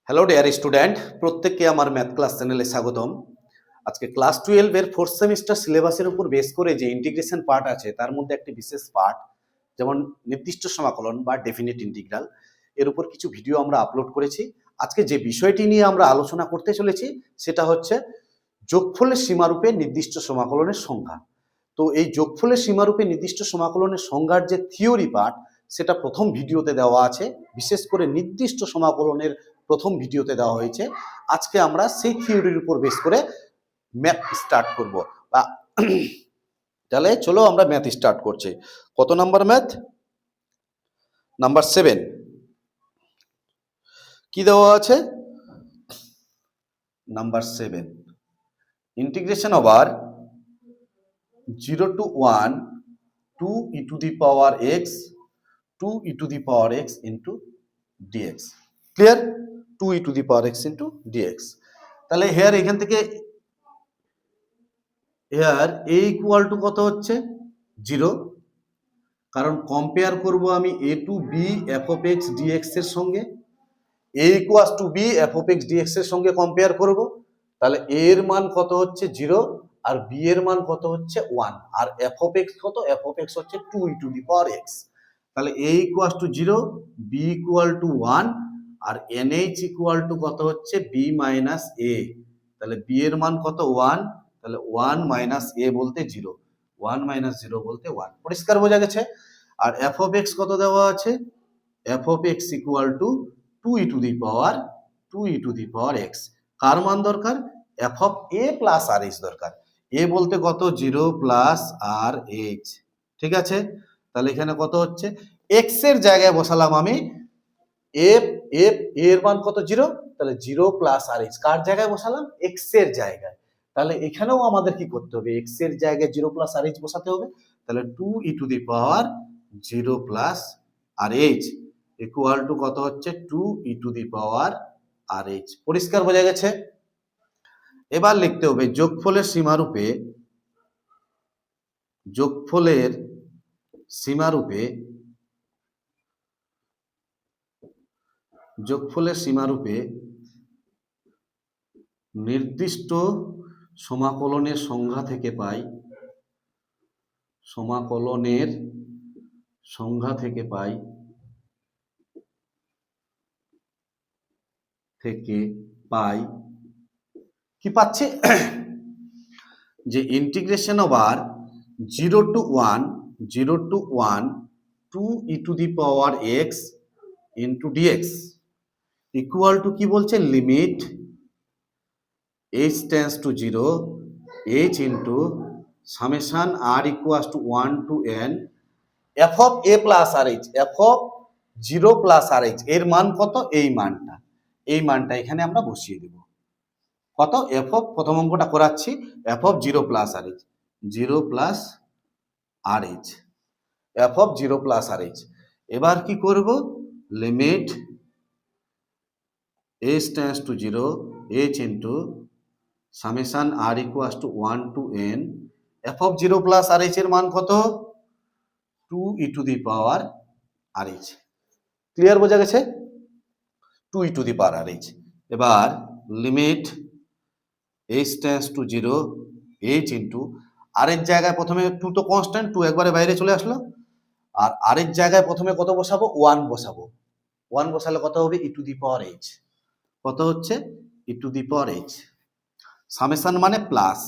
Hello dear student, প্রত্যেককে আমার math class চ্যানেলে স্বাগতম। আজকে ক্লাস 12 এর ফোর্থ সেমিস্টার সিলেবাসের উপর বেস করে যে ইন্টিগ্রেশন পার্ট আছে তার মধ্যে একটি বিশেষ পার্ট, যেমন নির্দিষ্ট সমাকলন বা ডেফিনিট ইন্টিগ্রাল, এর উপর কিছু ভিডিও আমরা আপলোড করেছি। আজকে যে বিষয়টি নিয়ে আমরা আলোচনা করতে চলেছি সেটা হচ্ছে যোগফলের সীমারূপে নির্দিষ্ট সমাকলনের সংজ্ঞা। তো এই যোগফলের সীমারূপে নির্দিষ্ট সমাকলনের সংজ্ঞার যে থিওরি পার্ট সেটা প্রথম ভিডিওতে দেওয়া আছে, বিশেষ করে নির্দিষ্ট সমাকলনের প্রথম ভিডিওতে দেওয়া হয়েছে। আজকে আমরা সেই থিওরির উপর বেস করে ম্যাথ স্টার্ট করব। বা তাহলে চলো আমরা ম্যাথ স্টার্ট করছি। কত নাম্বার ম্যাথ? নাম্বার 7। কি দেওয়া আছে? Number 7, integration over 0 to 1 2 e to the power x 2 e to the power x into dx। Clear? 2 e to the power x into dx। তাহলে হেয়ার এখান থেকে হেয়ার a ইকুয়াল টু কত হচ্ছে? 0, কারণ compare করব আমি a to b f of x dx এর সঙ্গে। a equals to b f of x dx এর সঙ্গে কম্পেয়ার করব। তাহলে a এর মান কত হচ্ছে? 0, আর b এর মান কত হচ্ছে? 1, আর f of x কত? f of x হচ্ছে 2 e to the power x। তাহলে a equals to 0, b equal to 1, আর nh ইকুয়াল টু কত হচ্ছে? b minus a। তাহলে b এর মান কত? 1, তাহলে 1 মাইনাস a বলতে 0, 1 মাইনাস 0 বলতে 1। পরিষ্কার বোঝা গেছে? আর f of x কত দেওয়া আছে? f of x equal to 2 e to the power x। কার মান দরকার? f of a plus R h দরকার। a বলতে কত? 0 প্লাস আর এইচ। ঠিক আছে? তাহলে এখানে কত হচ্ছে? x এর জায়গায় বসালাম আমি f এর মান কত? 0, তাহলে 0 প্লাস আর এইচ। কার জায়গায় বসালাম? x এর জায়গায়। তাহলে এখানেও আমাদের কি করতে হবে? x এর জায়গায় 0 প্লাস আর এইচ বসাতে হবে। তাহলে 2 e to the power 0 plus R h equal to কত হচ্ছে? 2 e to the power r H. পরিষ্কার বোঝা গেছে? এবার লিখতে হবে যোগফলের সীমারূপে, যোগফলের সীমারূপে, যোগফলের সীমারূপে নির্দিষ্ট সমাকলনের সংজ্ঞা থেকে পাই, সমাকলনের সংজ্ঞা থেকে পাই, কি পাচ্ছি? যে integration over 0 to 1 2 e to the power x into dx equal two কি বলছে? Limit h tends to 0 h into summation r equals to 1 to n f of a plus rh, f of 0 plus rh এর মান কত? এই মানটা এখানে আমরা বসিয়ে দেব। কত? f of, প্রথম অঙ্কটা করাচ্ছি, f of 0 plus rh, 0 plus rh, f of 0 plus rh। এবার কি করব? লিমিট h tends to 0 h into summation r equals to 1 to n f of 0 plus rh এর মান কত? 2 e to the power rh। Clear বোঝা গেছে? 2 e to the power rh। এবার limit h tends to 0 h into r এর জায়গায় প্রথমে 2 তো কনস্ট্যান্ট, 2 একবারে বাইরে চলে আসলো, আর r এর জায়গায় প্রথমে কত বসাবো? 1 বসাবো। 1 বসালে কত হবে? e to the power h। কত হচ্ছে? e to the power h। Summation মানে প্লাস,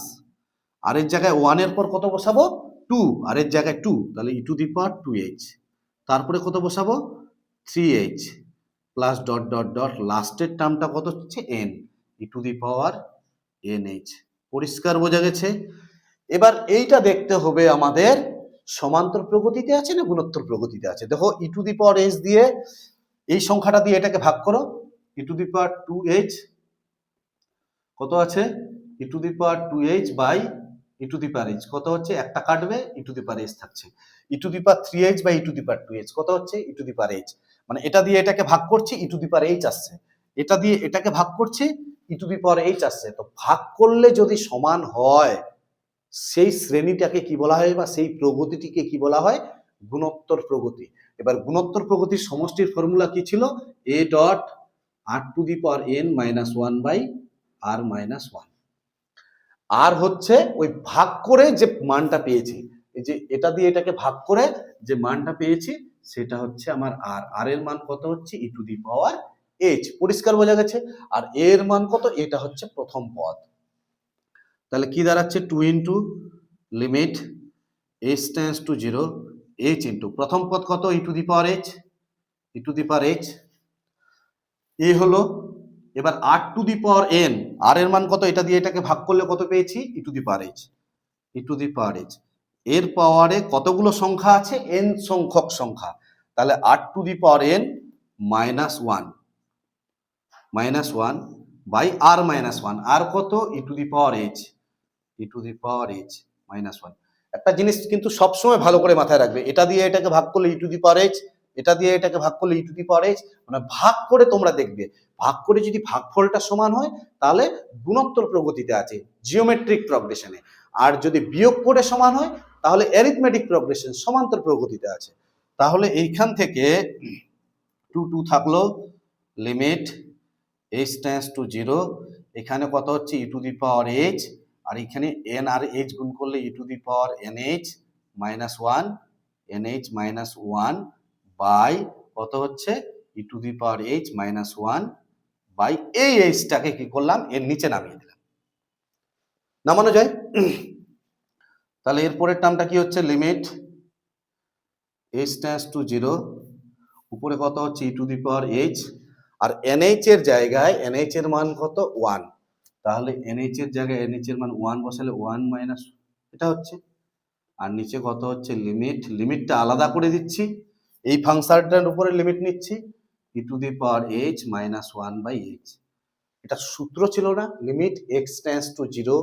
আর এর জায়গায় 1 এর পর কত বসাবো? 2, আর এর জায়গায় 2, তাহলে e to the power 2h। তারপরে কত বসাবো? 3h plus dot dot dot, লাস্টের টার্মটা কত হচ্ছে? n, e to the power nh। পরিষ্কার বোঝা গেছে? এবার এইটা দেখতে হবে আমাদের সমান্তর প্রগতিতে আছে না গুণোত্তর প্রগতিতে আছে। দেখো e to the power h দিয়ে এই সংখ্যাটা দিয়ে এটাকে ভাগ করো, e to the power 2h কত আছে? e to the power 2h by e to the power h কত হচ্ছে? একটা কাটবে, e to the power h থাকছে। e to the power 3h by e to the power 2h কত হচ্ছে? e to the power h। মানে এটা দিয়ে এটাকে ভাগ করছি, e to the power h আসছে, এটা দিয়ে এটাকে ভাগ করছি, e to the power h আসছে। তো ভাগ করলে যদি সমান হয় সেই শ্রেণীটাকে কি বলা হয়, বা সেই প্রগতিটিকে কি বলা হয়? গুণোত্তর প্রগতি। এবার গুণোত্তর প্রগতির সমষ্টির ফর্মুলা কি ছিল? a dot r to the power n minus one by r minus one. আর হচ্ছে ওই ভাগ করে যে মানটা পেয়েছি, এই যে এটা দিয়ে এটাকে ভাগ করে যে মানটা পেয়েছি সেটা হচ্ছে আমার আর। আর এর মান কত হচ্ছে E to the power H. পরিষ্কার বোঝা গেছে? আর এর মান কত, এটা হচ্ছে প্রথম পদ। তাহলে কি দাঁড়াচ্ছে, 2 into limit H tends to 0 H into প্রথম পদ কত, E to the power H, E to the power H এ হলো। এবার আর টু দি পাওয়ার এন, আর এর মান কত, এটা দিয়ে এটাকে ভাগ করলে কত পেয়েছি, E to the power H, E to the power H. এর পাওয়ারে কতগুলো সংখ্যা আছে, এন সংখ্যক সংখ্যা। তাহলে R to the power N minus one by R minus one. আর কত, E to the power H, E to the power H minus one. একটা জিনিস কিন্তু সবসময় ভালো করে মাথায় রাখবে, এটা দিয়ে এটাকে ভাগ করলে E to the power H, এটা দিয়ে এটাকে ভাগ করলে E to the power H. মানে ভাগ করে তোমরা দেখবে, ভাগ করে যদি ভাগফলটা সমান হয় তাহলে গুণোত্তর প্রগতিতে আছে, জিওমেট্রিক প্রগ্রেশনে। আর যদি বিয়োগ করে সমান হয় তাহলে অ্যারিথমেটিক প্রগ্রেশন, সমান্তর প্রগতিতে আছে। তাহলে এইখান থেকে 2 থাকলো, লিমিট এইচ টেন্ডস টু 0, এখানে কত হচ্ছে E to the power H, আর এখানে এন আর এইচ গুণ করলে E to the power NH minus one, NH minus one by কত হচ্ছে E to the power H minus one by এই এইচটাকে কি করলাম, এর নিচে নামিয়ে দিলাম। নামানো যায়? তাহলে এরপরের টার্মটা কি হচ্ছে, লিমিট এইচ টেন্ডস টু 0, উপরে কত হচ্ছে E to the power H, আর এনএইচ এর জায়গায় এনএইচ এর মান কত, 1। তাহলে এনএইচ এর জায়গায় এনএইচ এর মান 1 বসালে 1 মাইনাস এটা হচ্ছে, আর নিচে কত হচ্ছে লিমিট, লিমিটটা আলাদা করে দিচ্ছি, এই ফাংশনটার উপরে লিমিট নিচ্ছি, E to the power H minus one by H. এটা সূত্র ছিল না, limit X tends to 0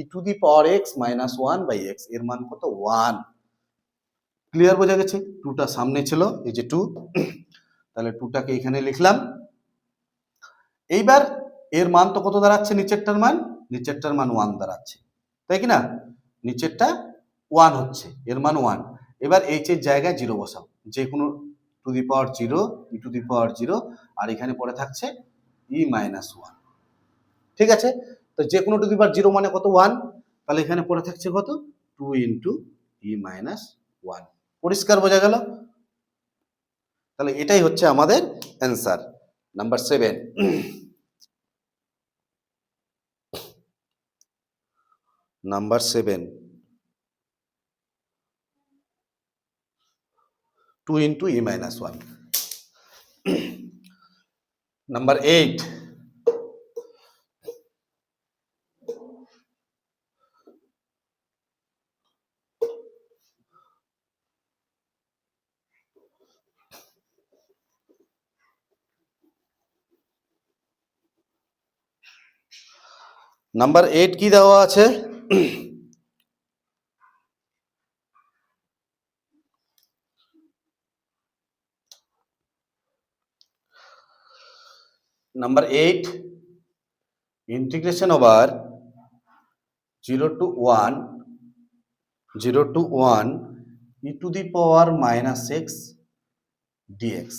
E to the power X minus one by X, এর মান কত, 1। ক্লিয়ার বোঝা গেছে? 2টা সামনে ছিল, এই যে 2, তাহলে 2টাকে এখানে লিখলাম। এইবার এর মান তো কত দাঁড়াচ্ছে, নিচেরটার মান, নিচেরটার মান 1 দাঁড়াচ্ছে, তাই কি না? নিচেরটা 1 হচ্ছে, এর মান 1। এবার এইচ এর জায়গায় 0 বসাও, যে কোনো two the power 0, E to the পাওয়ার 0, আর এখানে পড়ে থাকছে ই মাইনাস 1। ঠিক আছে? তো যে কোনো টু দি পাওয়ার 0 মানে কত, 1, তাহলে এখানে পড়ে থাকছে কত, 2 ইন্টু ই মাইনাস 1। পরিষ্কার বোঝা গেল? তাহলে এটাই হচ্ছে আমাদের answer number 7। Number 7, 2 into e minus 1। Number 8, number 8 কি দেওয়া আছে, number 8, integration over 0 to 1 E to the power minus x dx,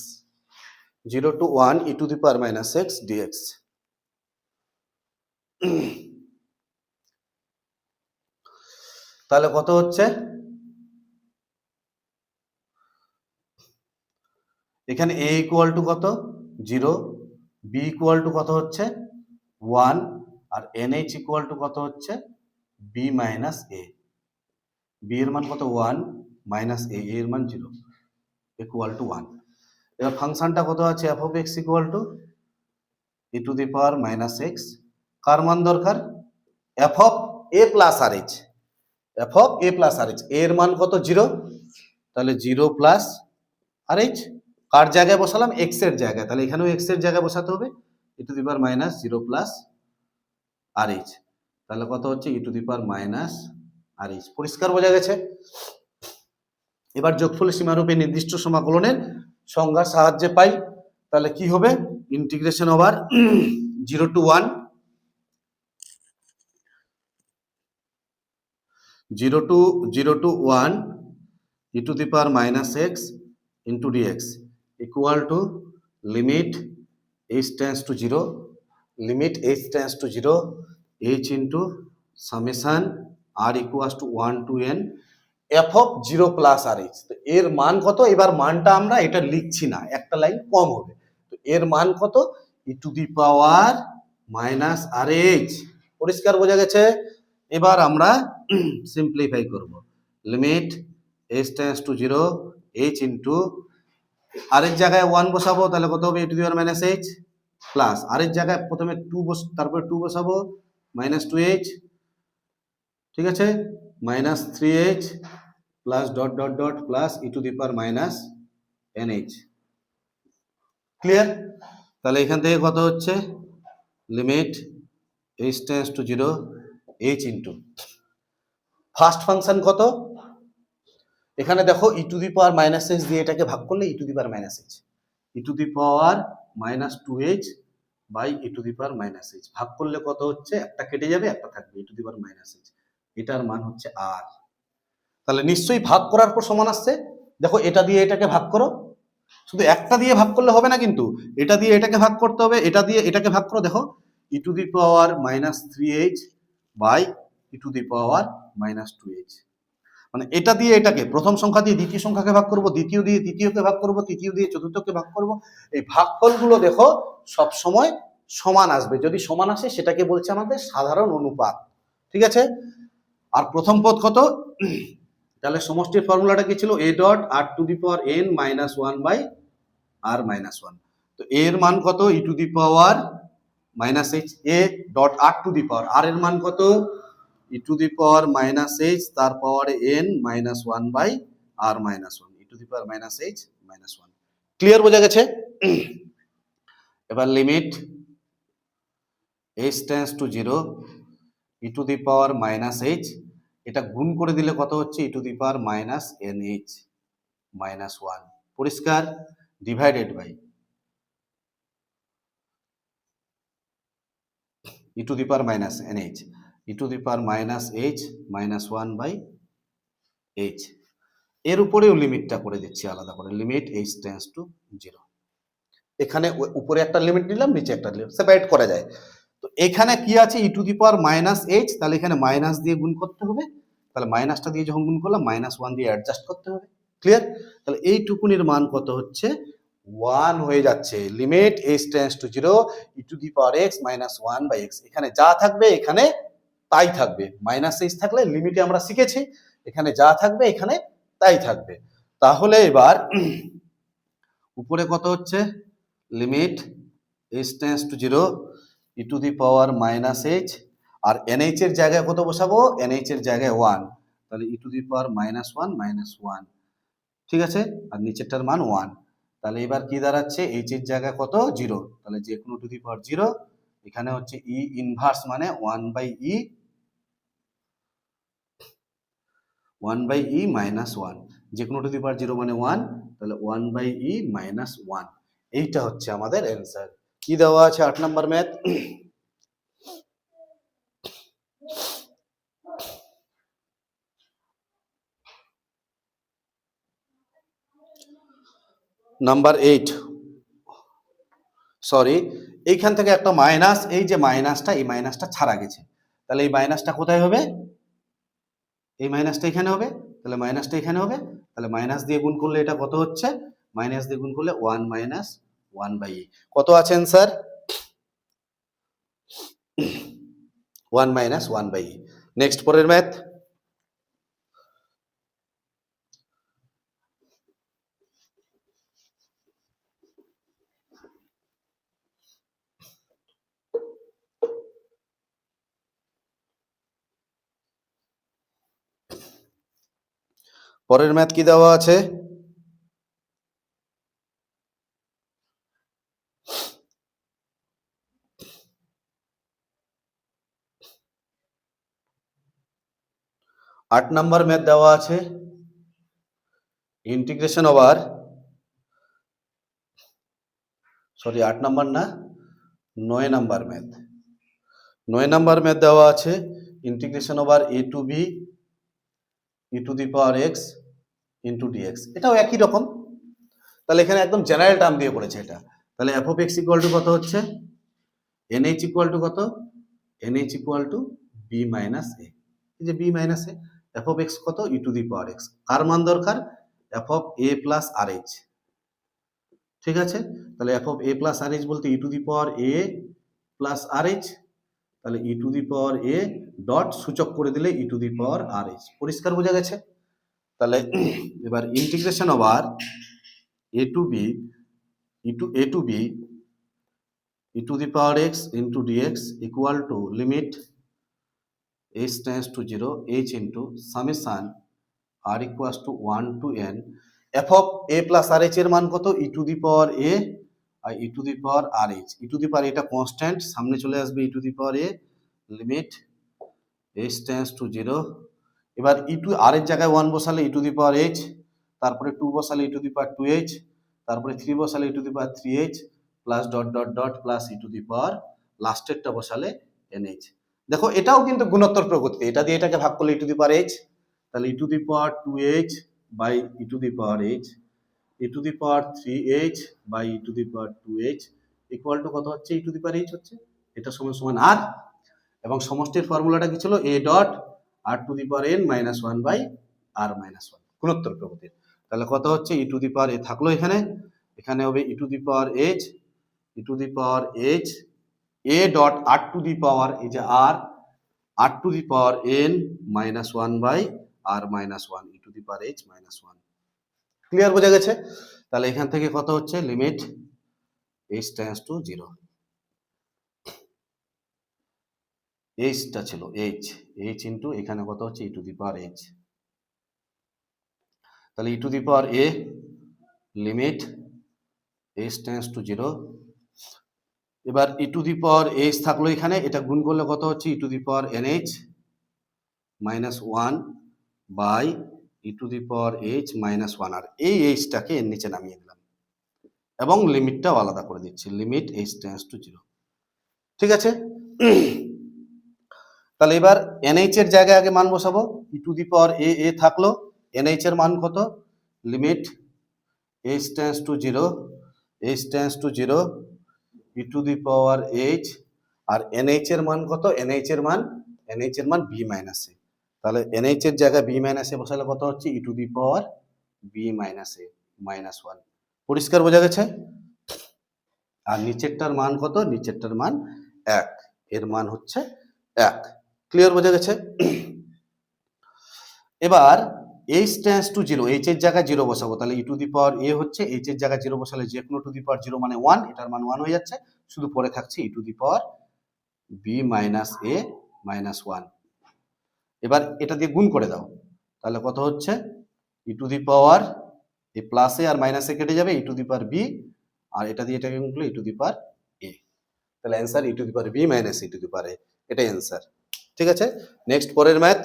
0 to 1 E to the power minus x dx. তাহলে কত হচ্ছে, এখানে a ইকুয়াল টু কত, 0, b ইকুয়াল টু কত হচ্ছে 1, আর nh ইকুয়াল টু কত হচ্ছে b মাইনাস a। b এর মান কত, 1 মাইনাস a, এর মান 0, ইকুয়াল টু 1। এবার ফাংশনটা কত আছে, f of x equal to E to the power minus X, কার মান দরকার, f of a plus R H, f of a plus R H, এর মান কত, 0, তাহলে 0 প্লাস আর এইচ, কার জায়গায় বসালাম, x এর জায়গায়, তাহলে এখানেও x এর জায়গায় বসাতে হবে, E to the power minus 0 plus R H, তাহলে কত হচ্ছে E to the power minus R H. পরিষ্কার বোঝা গেছে? এবার যোগফল সীমারূপে নির্দিষ্ট সমাকলনের সংজ্ঞার সাহায্যে পাই, তাহলে কি হবে, integration over 0 to 1 E to the power minus x into dx equal to limit h tends to 0, limit h tends to 0, h into summation r equals to 1 to n f of 0 plus rh। তো এর মান কত? এবার মানটা আমরা এটা লিখছি না, একটা লাইন কম হবে। তো এর মান কত? e to the power minus rh। পরিষ্কার বোঝা গেছে? এবার আমরা সিম্পলিফাই করব। লিমিট h tends to 0, h into R এর জায়গায় 1 বসাবো, তাহলে কত হবে? e to the power minus h plus আর এর জায়গায় প্রথমে 2 তারপরে 2 বসাবো, মাইনাস 2h, ঠিক আছে, minus 3h plus dot dot dot plus e to the power minus nh। Clear? তাহলে এখান থেকে কত হচ্ছে? Limit h tends to 0, h into first function কত? এখানে দেখো e to the power minus h দিয়ে এটাকে ভাগ করলে e to the power minus h, e to the power minus 2h by e to the power minus h ভাগ করলে কত হচ্ছে? একটা কেটে যাবে, একটা থাকবে, e to the power minus h। এটার মান হচ্ছে r। তাহলে নিশ্চয়ই ভাগ করার পর সমান আসছে। দেখো এটা দিয়ে এটাকে ভাগ করো, শুধু একটা দিয়ে ভাগ করলে হবে না কিন্তু, এটা দিয়ে এটাকে ভাগ করতে হবে, এটা দিয়ে এটাকে ভাগ করো। দেখো e to the power minus 3h by e to the power minus 2h, মানে এটা দিয়ে এটাকে প্রথম সংখ্যা দিয়ে দ্বিতীয় সংখ্যাকে ভাগ করব, দ্বিতীয় দিয়ে তৃতীয়কে ভাগ করব, তৃতীয় দিয়ে চতুর্থকে ভাগ করব। এই ভাগফলগুলো দেখো সব সময় সমান আসবে। যদি সমান আসে সেটাকে বলছে আমাদের সাধারণ অনুপাত। ঠিক আছে? আর প্রথম পদ কত? তাহলে সমষ্টির ফর্মুলাটা কি ছিল? a dot r to the power n minus 1 by r minus 1। তো এর মান কত? e to the power minus h, a dot r to the power, r এর মান কত? e to the power minus h তার পাওয়ারে n minus 1 by r minus 1, e to the power minus h minus 1। Clear বোঝা গেছে? এবার limit h tends to 0, e to the power minus h, এটা গুণ করে দিলে কত হচ্ছে? e to the power minus nh minus 1। পরিষ্কার? Divided by e to the power minus nh, e to the power minus h minus 1 by h। এর উপরেও লিমিটটা করে দিচ্ছি আলাদা করে, লিমিট h টেন্ডস টু 0। এখানে উপরে একটা লিমিট নিলাম, নিচে একটা লিমিট, সেপারেট করা যায়। তো এখানে কি আছে? e to the power minus h, তাহলে এখানে মাইনাস দিয়ে গুণ করতে হবে, তাহলে মাইনাসটা দিয়ে যখন গুণ করলাম মাইনাস 1 দিয়ে অ্যাডজাস্ট করতে হবে। ক্লিয়ার? তাহলে এইটুকুনির মান কত হচ্ছে? 1 হয়ে যাচ্ছে। Limit h tends to 0, e to the power x minus 1 by x। এখানে যা থাকবে এখানে তাই থাকবে। মাইনাস h থাকলে লিমিটে আমরা শিখেছি, এখানে যা থাকবে এখানে তাই থাকবে। তাহলে এবার উপরে কত হচ্ছে? Limit h tends to 0, e to the power minus h, আর nh এর জায়গায় কত বসাবো? nh এর জায়গায় 1, তাহলে e to the power minus 1 minus 1। ঠিক আছে? আর নিচেরটার মান 1। তাহলে এবার কি দাঁড়াচ্ছে? h এর জায়গায় কত? 0, তাহলে যে কোনো টু দি পাওয়ার 0, এখানে হচ্ছে e ইনভার্স মানে 1 বাই e মাইনাস 1, যে কোনো টু দি পাওয়ার 0 মানে 1, তাহলে 1 বাই e মাইনাস 1। এইটা হচ্ছে আমাদের অ্যান্সার। কি দেওয়া আছে 8 নাম্বার ম্যাথ? নাম্বার 8, সরি, এইখান থেকে একটা মাইনাস, এই যে মাইনাসটা, এই মাইনাসটা ছাড়া গেছে, তাহলে এই মাইনাসটা কোথায় হবে? এই মাইনাসটা এখানে হবে, তাহলে মাইনাসটা এখানে হবে, তাহলে মাইনাস দিয়ে গুণ করলে এটা কত হচ্ছে? মাইনাস দিয়ে গুণ করলে 1 মাইনাস 1 বাই e। কত আছে answer? 1 minus 1 by e। Next পরের ম্যাথ। পরের ম্যাথ কি দেওয়া আছে? আট নাম্বার ম্যাথ দেওয়া আছে ইন্টিগ্রেশন ওভার, সরি 8 নাম্বার না, 9 নাম্বার ম্যাথ। 9 নাম্বার ম্যাথ দেওয়া আছে integration over a to b e to the power x into dx। এটাও একই রকম, তাহলে এখানে একদম জেনারেল টার্ম দিয়ে করেছে এটা। তাহলে F of X equal to কত হচ্ছে, এন এইচ ইকুয়াল টু কত, N H equal to B minus A, এই যে B minus A, F of X কত, E to the power X, কার মান দরকার, F of A plus R H. ঠিক আছে, তাহলে F of A plus R H বলতে E to the power A plus R H, তাহলে E to the power A dot সূচক করে দিলে ই to the power R H. পরিষ্কার বোঝা গেছে? তাহলে এবার integration over a to b a to b e to the power x into dx equal to limit h tends to 0 h into summation r equals to 1 to n f of a plus rh এর মান কত, E to the power a আর E to the power R H, E to the power এটা constant, সামনে চলে আসবে E to the power a, limit h tends to 0। এবার ই two আর এর জায়গায় 1 বসালে E to the power h, তারপরে 2 বসালে E to the power 2h, তারপরে 3 বসালে E to the power 3h plus dot dot dot plus E to the power লাস্টেরটা বসালে nh। দেখো এটাও কিন্তু গুণোত্তর প্রকৃতি, এটা দিয়ে এটাকে ভাগ করলে E to the power h, তাহলে E to the power 2h by E to the power h, E to the power 3h by E to the power 2h equal to কত হচ্ছে, E to the power h হচ্ছে, এটা সমান সমান r, এবং সমষ্টির ফর্মুলাটা কি ছিল, a dot R to the power n minus 1 by R minus 1, গুণোত্তর প্রকৃতির। তাহলে কত হচ্ছে, E to the power a থাকলো এখানে, এখানে হবে E to the power h, E to the power h a dot R to the power, এই যে R to the power n minus 1 by R minus 1 E to the power h minus 1। Clear বোঝা গেছে? তাহলে এখান থেকে কত হচ্ছে, limit h tends to 0, h টা ছিল h ইন্টু এখানে কত হচ্ছে E to the power h, তাহলে E to the power a limit h tends to 0। এবার ই টু দি পাওয়ার h থাকলো এখানে, এটা গুণ করলে কত হচ্ছে, E to the power nh minus 1 by E to the power h minus 1, আর এই এইচটাকে এর নিচে নামিয়ে দিলাম এবং লিমিটটাও আলাদা করে দিচ্ছি, লিমিট h টেন্ডস টু 0। ঠিক আছে, তাহলে এবার nh এর জায়গায় আগে মান বসাবো, e to the power a থাকলো, nh এর মান কত, limit h tends to 0, h tends to 0 E to the power h, আর nh এর মান কত, nh এর মান b মাইনাস এ, তাহলে nh এর জায়গায় b মাইনাস এ বসালে কত হচ্ছে, E to the power b minus A minus 1। পরিষ্কার বোঝা গেছে? আর নিচেরটার মান কত, নিচেরটার মান 1, এর মান হচ্ছে 1। ক্লিয়ার বোঝা গেছে? এবার h টেন্ডস টু 0, h এর জায়গায় 0 বসাবো, তাহলে E to the power a হচ্ছে, h এর জায়গায় 0 বসালে যে কোনো টু দি পাওয়ার 0 মানে 1, এটার মান 1 হয়ে যাচ্ছে, শুধু পরে থাকছে E to the power b minus a minus 1। এবার এটা দিয়ে গুণ করে দাও, তাহলে কত হচ্ছে, E to the power A plus A R minus A কেটে যাবে, ই টু দি পাওয়ার b, আর এটা দিয়ে এটাকে গুণ করলে E to the power a, তাহলে answer E to the power b minus E to the power a, এটাই answer. ঠিক আছে, নেক্সট পরের ম্যাথ।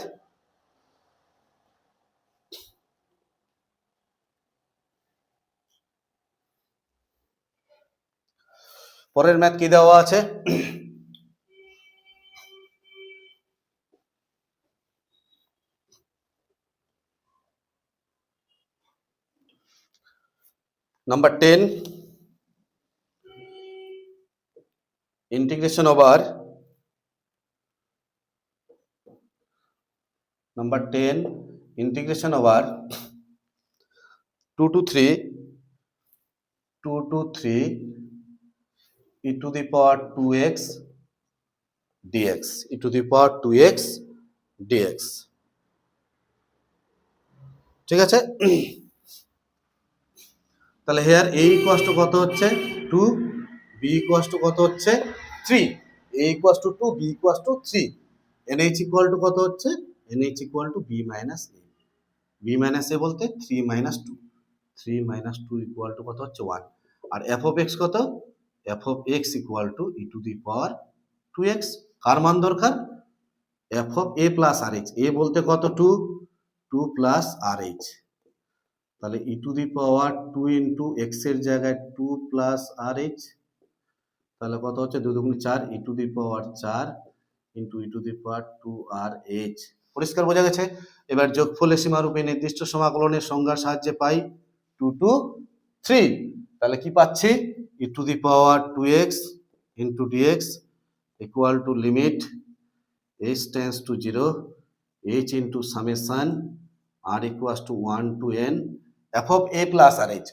পরের ম্যাথ কি দেওয়া আছে, number 10, integration over number 10 integration over 2 to 3 e to the power 2x dx, e to the power 2x dx। ঠিক আছে, তাহলে হেয়ার a ইকুয়ালস টু কত হচ্ছে 2, b ইকুয়ালস টু কত হচ্ছে 3, a equals two 2, b equals to 3, nh equal to কত হচ্ছে, nh equal two b minus a, b minus a বলতে 3 মাইনাস 2, 3 মাইনাস 2 ইকুয়াল টু কত হচ্ছে 1, আর f অফ x কত, f of x equal to E to the power 2x, কার মান দরকার, f of a plus R H, a বলতে কত 2 প্লাস আর এইচ, তাহলে E to the power 2 into X এর জায়গায় 2 প্লাস আর এইচ, তাহলে কত হচ্ছে 2 দুগুণ 4, E to the power 4 into E to the power 2 R H. পরিষ্কার বোঝা গেছে? এবার যোগফলের সীমারূপে নির্দিষ্ট সমাকলনের সংজ্ঞার সাহায্যে পাই 2 to 3, তাহলে কি পাচ্ছি, e to the power 2x into dx equal to limit h tends to 0 h into summation r equals to 1 to n f of a plus rh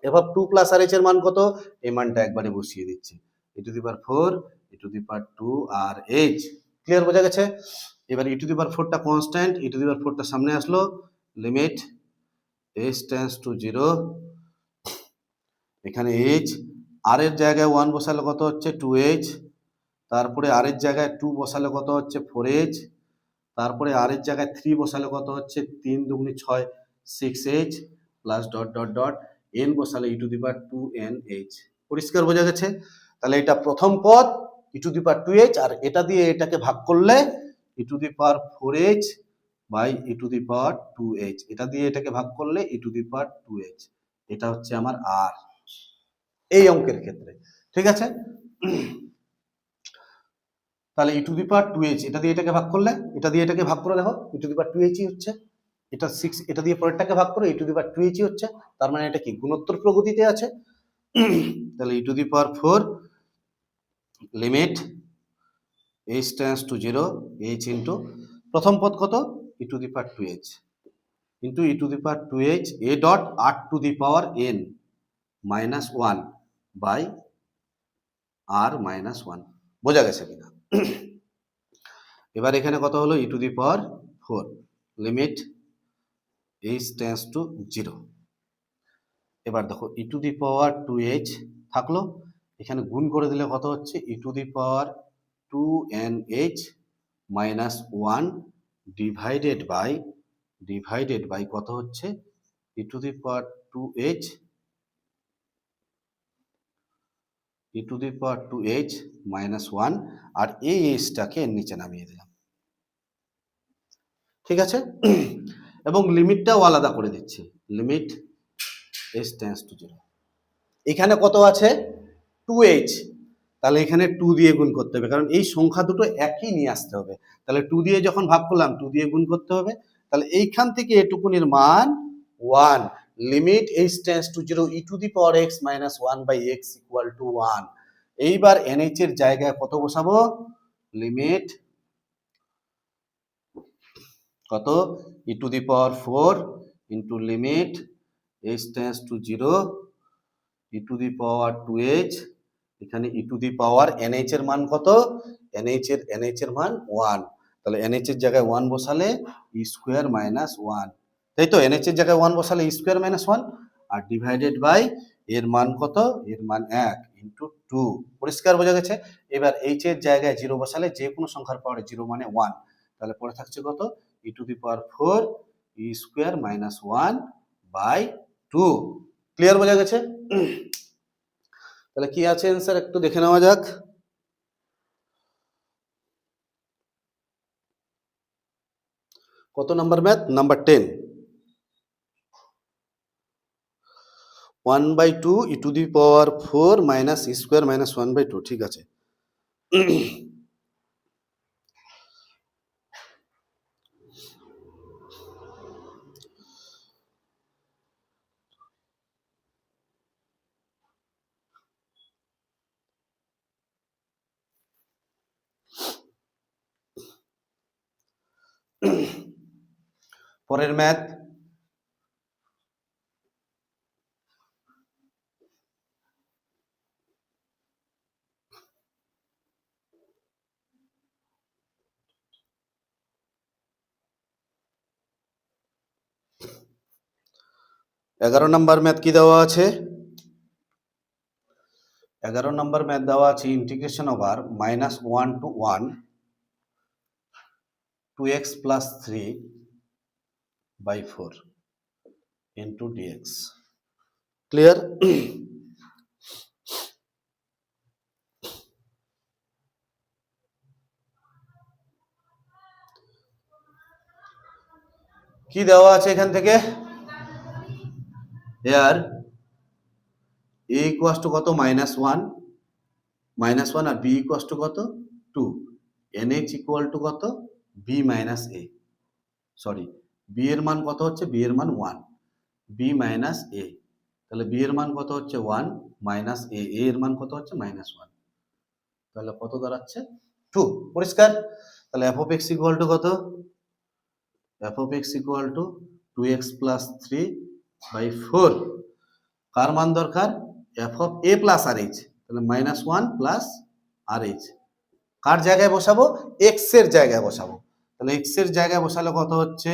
f of 2 plus rh এর মান কত? এই মানটা একবারে বসিয়ে দিচ্ছি e to the power 4 e to the power 2 rh। Clear, বোঝা গেছে? এবার e to the power 4 টা constant, e to the power 4 টা সামনে আসলো, লিমিট h tends to 0, এখানে h r এর জায়গায় 1 বসালে কত হচ্ছে 2h, তারপরে r এর জায়গায় 2 বসালে কত হচ্ছে 4h, তারপরে r এর জায়গায় 3 বসালে কত হচ্ছে 3 দুগুণে 6 6h plus dot dot dot n বসালে e to the power 2nh। পরিষ্কার, বোঝা গেছে? তাহলে এটা প্রথম পদ e to the power 2h, আর এটা দিয়ে এটাকে ভাগ করলে e to the power 4h by e to the power 2h, এটা দিয়ে এটাকে ভাগ করলে e to the power 2h। এটা হচ্ছে আমার r এই অঙ্কের ক্ষেত্রে, ঠিক আছে? তাহলে e to the power 2h, এটা দিয়ে এটাকে ভাগ করলে, এটা দিয়ে এটাকে ভাগ করে দেখো e to the power 2h হচ্ছে, এটা 6, এটা দিয়ে পরেরটাকে ভাগ করে e to the power 2h হচ্ছে, তার মানে এটা কি গুণোত্তর প্রগতিতে আছে। তাহলে e to the power 4 limit h tends to 0 h into প্রথম পদ কত e to the power 2h into e to the power 2h a dot r to the power n minus 1 by r minus 1। বোঝা গেছে কিনা? এবার এখানে কত হলো e to the power 4 limit h tends to 0। এবার দেখো e to the power 2h থাকলো, এখানে গুণ করে দিলে কত হচ্ছে e to the power 2nh minus 1 divided by কত হচ্ছে e to the power 2h e to the power 2h minus 1, আর এই hটাকে এর নিচে নামিয়ে দিলাম, ঠিক আছে? এবং লিমিটটাও আলাদা করে দিচ্ছি, লিমিট h টেন্ডস টু 0। এখানে কত আছে 2h, তাহলে এখানে 2 দিয়ে গুণ করতে হবে, কারণ এই সংখ্যা দুটো একই নিয়ে আসতে হবে। তাহলে 2 দিয়ে যখন ভাগ করলাম 2 দিয়ে গুণ করতে হবে, তাহলে এইখান থেকে এটুকুনির মান 1, limit h tends to 0 e to the power x minus 1 by x equal to 1। এইবার nh এর জায়গায় কত বসাবো? লিমিট কত e to the power 4 into limit h tends to 0 e to the power 2h, এখানে e to the power nh এর মান কত? nh এর মান 1, তাহলে nh এর জায়গায় 1 বসালে e স্কয়ার মাইনাস 1, তাই তো? nh এর জায়গায় 1 বসালে e স্কয়ার মাইনাস 1, আর ডিভাইডেড বাই এর মান কত? এর মান 1 ইনটু 2। পরিষ্কার, বোঝা গেছে? এবার h এর জায়গায় 0 বসালে যে কোনো সংখ্যার পাওয়ারে 0 মানে 1, তাহলে পরে থাকছে কত e to the power 4 e square minus 1 by 2। Clear, বোঝা গেছে? তাহলে কি আছে অ্যান্সার একটু দেখে নেওয়া যাক। কত number math? Number 10। 1/2 e to the power 4 minus e square minus 1/2, ঠিক আছে। পরের ম্যাথ এগারো নাম্বার ম্যাথ কি দেওয়া আছে? 11 নম্বর ম্যাথ দেওয়া আছে integration over minus 1 to 1 2x plus 3 by 4 into dx। Clear? কি দেওয়া আছে এখান থেকে? এর a ইকুয়াস টু কত? -1 আর b ইকুয়াস টু কত? 2। nh ইকুয়াল টু কত? b minus a, sorry b এর মান কত হচ্ছে? b এর মান 1, b মাইনাস a, তাহলে বি এর মান কত হচ্ছে 1 মাইনাস এ এর মান কত হচ্ছে -1, তাহলে কত দাঁড়াচ্ছে 2। পরিষ্কার? তাহলে F of X equal to কত? F of X equal to 2x plus 3/4। কার মান দরকার? F of A plus R H, তাহলে -1 প্লাস আর এইচ। কার জায়গায় বসাবো? এক্স এর জায়গায় বসাবো। তাহলে এক্স এর জায়গায় বসালে কত হচ্ছে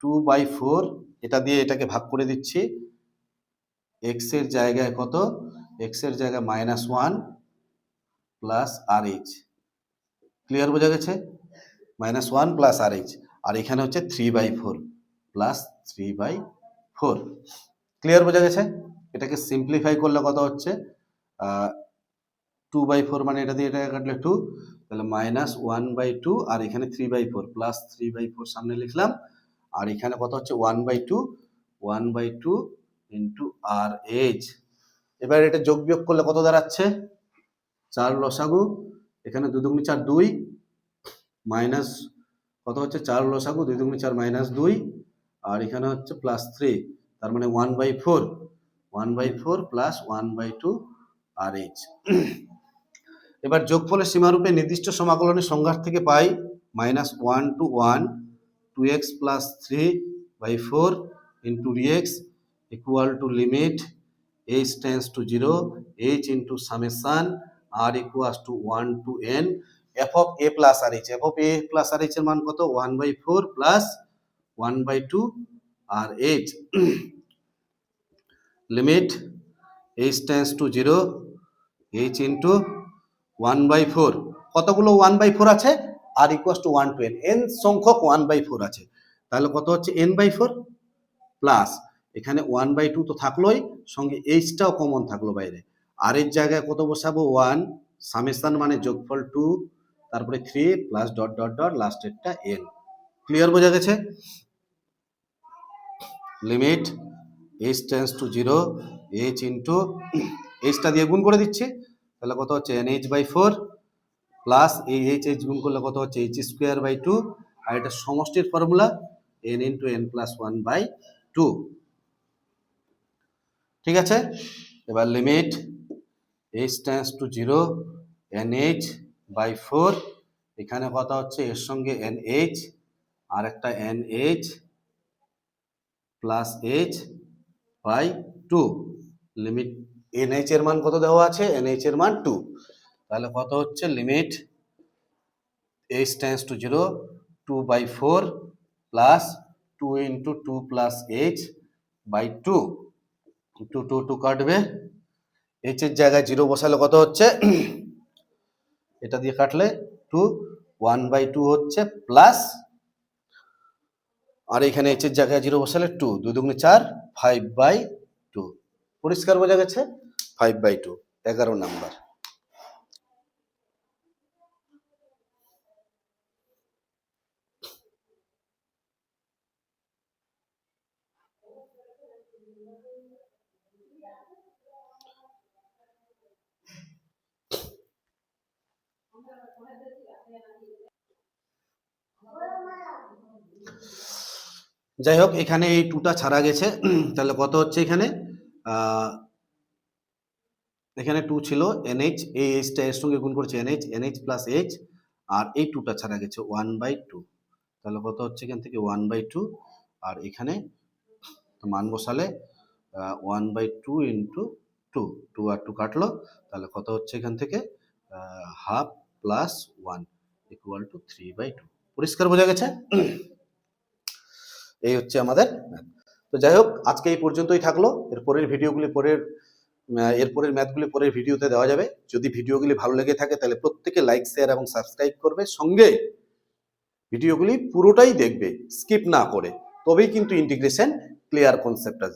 2/4, এটা দিয়ে এটাকে ভাগ করে দিচ্ছি। এক্স এর জায়গায় কত? এক্স এর জায়গায় -1 প্লাস আর এইচ। ক্লিয়ার বোঝা গেছে? -1 প্লাস আর এইচ, আর এখানে হচ্ছে 3/4 প্লাস 3/4। ক্লিয়ার বোঝা গেছে? এটাকে সিম্পলিফাই করলে কত হচ্ছে 2/4, মানে এটা দিয়ে এটা কাটলে 2, তাহলে -1/2, আর এখানে 3/4 প্লাস 3/4 সামনে লিখলাম, আর এখানে কত হচ্ছে 1/2 ইন্টু আর এইচ। এবার এটা যোগ বিয়োগ করলে কত দাঁড়াচ্ছে? 4 লসাগু, এখানে 2 দুগুণে 4 2, মাইনাস কত হচ্ছে 4 লসাগু, 2 দুগুণে 4 -2, আর এখানে হচ্ছে প্লাস 3, তার মানে 1/4 প্লাস 1/2 আর এইচ। এবার যোগফলের সীমারূপে নির্দিষ্ট সমাকলনের সংজ্ঞা থেকে পাই -1 to 1 2x plus 3/4 into dx equal to limit h tends to 0 h into summation r equals to 1 to n f of a plus R H. f of a plus R H এর মান কত? 1/4 plus 1/2 r h. Limit h tends to 0 h into 1/4, কতগুলো 1/4 আছে? R equals to 1 to n, n সংখ্যক 1/4 আছে, তাহলে কত হচ্ছে n/4 প্লাস এখানে 1/2 তো থাকলোই, সঙ্গে এইচটাও কমন থাকলো বাইরে, আর এর জায়গায় কত বসাবো? 1, সামেশন মানে যোগফল 2, তারপরে 3 প্লাস ডট ডট ডট লাস্টেরটা n। ক্লিয়ার বোঝা গেছে? Limit h tends to 0 h into এইচটা দিয়ে গুণ করে দিচ্ছি, তাহলে কত হচ্ছে nh/4 প্লাস এই h গুণ করলে কত হচ্ছে h²/2, আর এটা সমষ্টির formula n into n plus 1/2। ঠিক আছে? এবার limit h tends to 0 nh/4, এখানে কত হচ্ছে এর সঙ্গে nh আর একটা nh plus h/2, limit nh এর মান কত দেওয়া আছে? nh এর মান 2, তাহলে কত হচ্ছে limit h tends to 0 2/4 plus 2 into 2 plus h/2, 2 কাটবে, h এর জায়গায় 0 বসালে কত হচ্ছে? এটা দিয়ে কাটলে 2, 1/2 হচ্ছে প্লাস, আর এখানে h এর জায়গায় 0 বসালে 2, 2 দুগুণে 4 5/2। পরিষ্কার বোঝা গেছে? 5/2 11 নাম্বার। যাই হোক, এখানে এই 2টা ছাড়া গেছে, তাহলে কত হচ্ছে এখানে? এখানে 2 ছিল, nh, এই h টা এর সঙ্গে গুণ করেছে nh প্লাস h, আর এই 2টা ছাড়া গেছে 1/2, তাহলে কত হচ্ছে এখান থেকে 1/2, আর এখানে মান বসালে 1/2 ইন্টু 2 আর 2 কাটলো, তাহলে কত হচ্ছে এখান থেকে হাফ প্লাস 1 ইকুয়াল টু 3/2। পরিষ্কার বোঝা গেছে? এই হচ্ছে আমাদের। তো যাই হোক, আজকে এই পর্যন্তই থাকলো। এরপরের ম্যাথগুলি পরের ভিডিওতে দেওয়া যাবে। যদি ভিডিওগুলি ভালো লেগে থাকে তাহলে প্রত্যেকে লাইক, শেয়ার এবং সাবস্ক্রাইব করবে, সঙ্গে ভিডিওগুলি পুরোটাই দেখবে, স্কিপ না করে, তবেই কিন্তু ইন্টিগ্রেশন ক্লিয়ার কনসেপ্ট আসবে।